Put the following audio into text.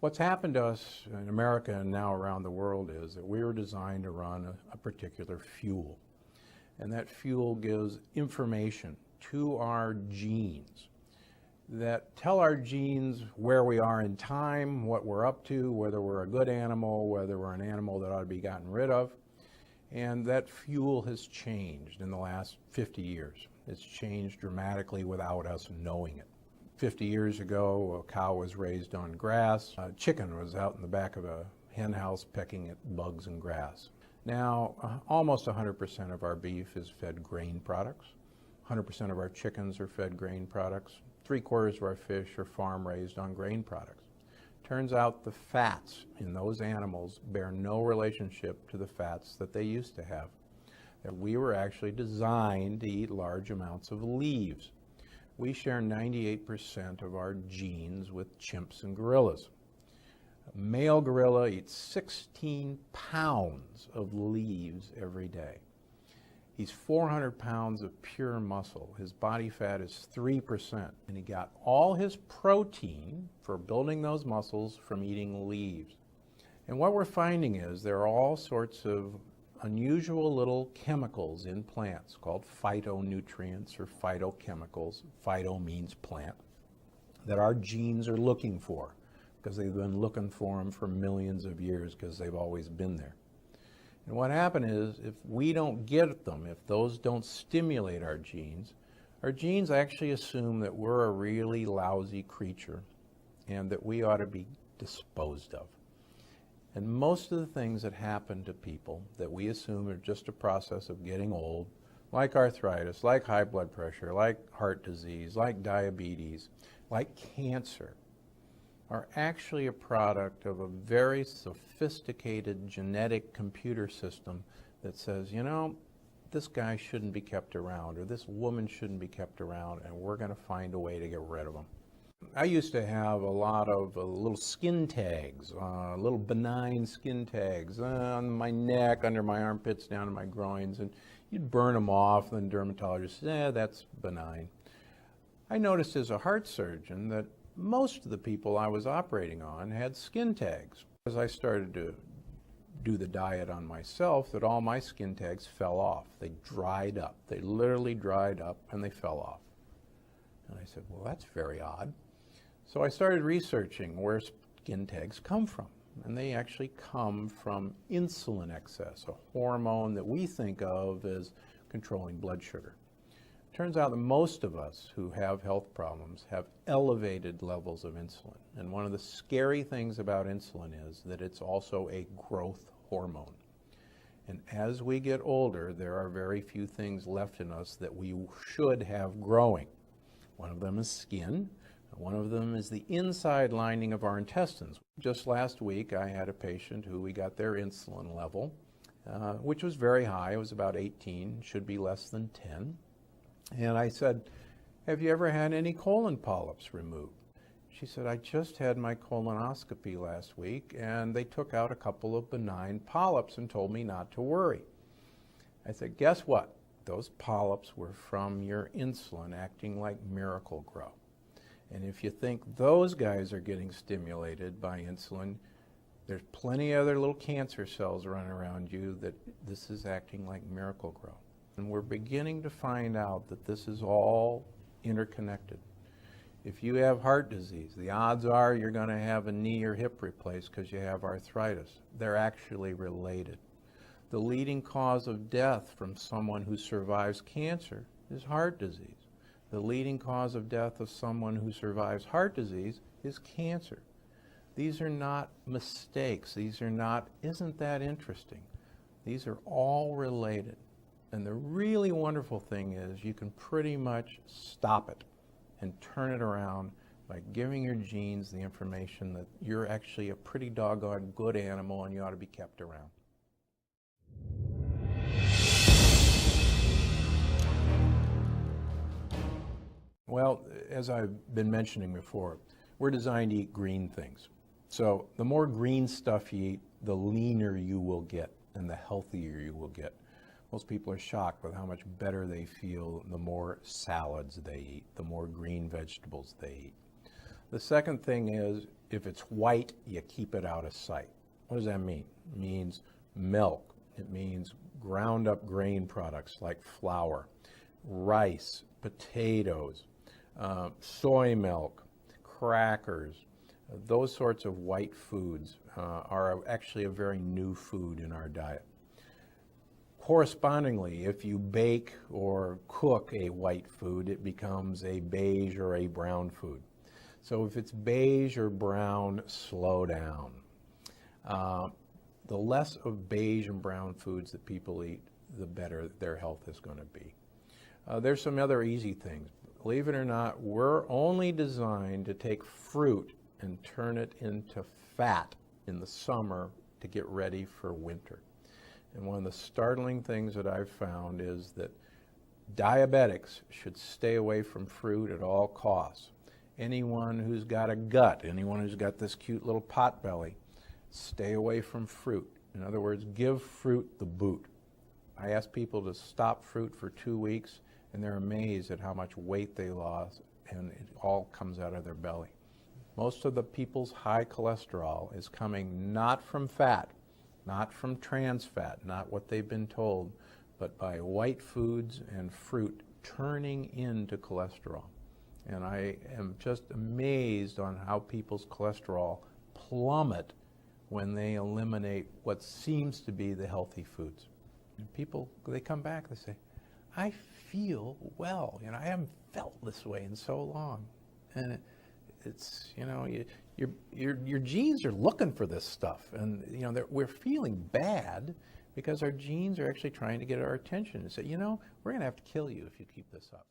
What's happened to us in America and now around the world is that we were designed to run a particular fuel. And that fuel gives information to our genes that tell our genes where we are in time, what we're up to, whether we're a good animal, whether we're an animal that ought to be gotten rid of. And that fuel has changed in the last 50 years. It's changed dramatically without us knowing it. 50 years ago, a cow was raised on grass. A chicken was out in the back of a hen house pecking at bugs and grass. Now, almost 100% of our beef is fed grain products. 100% of our chickens are fed grain products. 3/4 of our fish are farm raised on grain products. Turns out the fats in those animals bear no relationship to the fats that they used to have. That we were actually designed to eat large amounts of leaves. We share 98% of our genes with chimps and gorillas. A male gorilla eats 16 pounds of leaves every day. He's 400 pounds of pure muscle. His body fat is 3%, and he got all his protein for building those muscles from eating leaves. And what we're finding is there are all sorts of unusual little chemicals in plants called phytonutrients or phytochemicals. Phyto means plant, that our genes are looking for because they've been looking for them for millions of years because they've always been there. And what happened is if we don't get them, if those don't stimulate our genes actually assume that we're a really lousy creature and that we ought to be disposed of. And most of the things that happen to people that we assume are just a process of getting old, like arthritis, like high blood pressure, like heart disease, like diabetes, like cancer, are actually a product of a very sophisticated genetic computer system that says, you know, this guy shouldn't be kept around, or this woman shouldn't be kept around, and we're going to find a way to get rid of them. I used to have a lot of little skin tags, little benign skin tags on my neck, under my armpits, down to my groins, and you'd burn them off, and the dermatologist said, that's benign. I noticed as a heart surgeon that most of the people I was operating on had skin tags. As I started to do the diet on myself, that all my skin tags fell off. They dried up. They literally dried up and they fell off. And I said, well, that's very odd. So I started researching where skin tags come from. And they actually come from insulin excess, a hormone that we think of as controlling blood sugar. Turns out that most of us who have health problems have elevated levels of insulin. And one of the scary things about insulin is that it's also a growth hormone. And as we get older, there are very few things left in us that we should have growing. One of them is skin. One of them is the inside lining of our intestines. Just last week, I had a patient who we got their insulin level, which was very high. It was about 18, should be less than 10. And I said, have you ever had any colon polyps removed? She said, I just had my colonoscopy last week, and they took out a couple of benign polyps and told me not to worry. I said, guess what? Those polyps were from your insulin acting like Miracle-Gro. And if you think those guys are getting stimulated by insulin, there's plenty of other little cancer cells running around you that this is acting like Miracle-Gro. And we're beginning to find out that this is all interconnected. If you have heart disease, the odds are you're going to have a knee or hip replaced because you have arthritis. They're actually related. The leading cause of death from someone who survives cancer is heart disease. The leading cause of death of someone who survives heart disease is cancer. These are not mistakes. These are not, isn't that interesting? These are all related. And the really wonderful thing is you can pretty much stop it and turn it around by giving your genes the information that you're actually a pretty doggone good animal and you ought to be kept around. Well, as I've been mentioning before, we're designed to eat green things. So the more green stuff you eat, the leaner you will get and the healthier you will get. Most people are shocked with how much better they feel the more salads they eat, the more green vegetables they eat. The second thing is, if it's white, you keep it out of sight. What does that mean? It means milk. It means ground up grain products like flour, rice, potatoes, soy milk, crackers. Those sorts of white foods are actually a very new food in our diet. Correspondingly, if you bake or cook a white food, it becomes a beige or a brown food. So if it's beige or brown, slow down. The less of beige and brown foods that people eat, the better their health is going to be. There's some other easy things. Believe it or not, we're only designed to take fruit and turn it into fat in the summer to get ready for winter. And one of the startling things that I've found is that diabetics should stay away from fruit at all costs. Anyone who's got a gut, anyone who's got this cute little pot belly, stay away from fruit. In other words, give fruit the boot. I ask people to stop fruit for 2 weeks, and they're amazed at how much weight they lost, and it all comes out of their belly. Most of the people's high cholesterol is coming not from fat, not from trans fat, not what they've been told, but by white foods and fruit turning into cholesterol. And I am just amazed on how people's cholesterol plummet when they eliminate what seems to be the healthy foods. And people, they come back, they say, I feel well. You know, I haven't felt this way in so long. And it's, you know, your genes are looking for this stuff. And, you know, we're feeling bad because our genes are actually trying to get our attention and say, you know, we're going to have to kill you if you keep this up.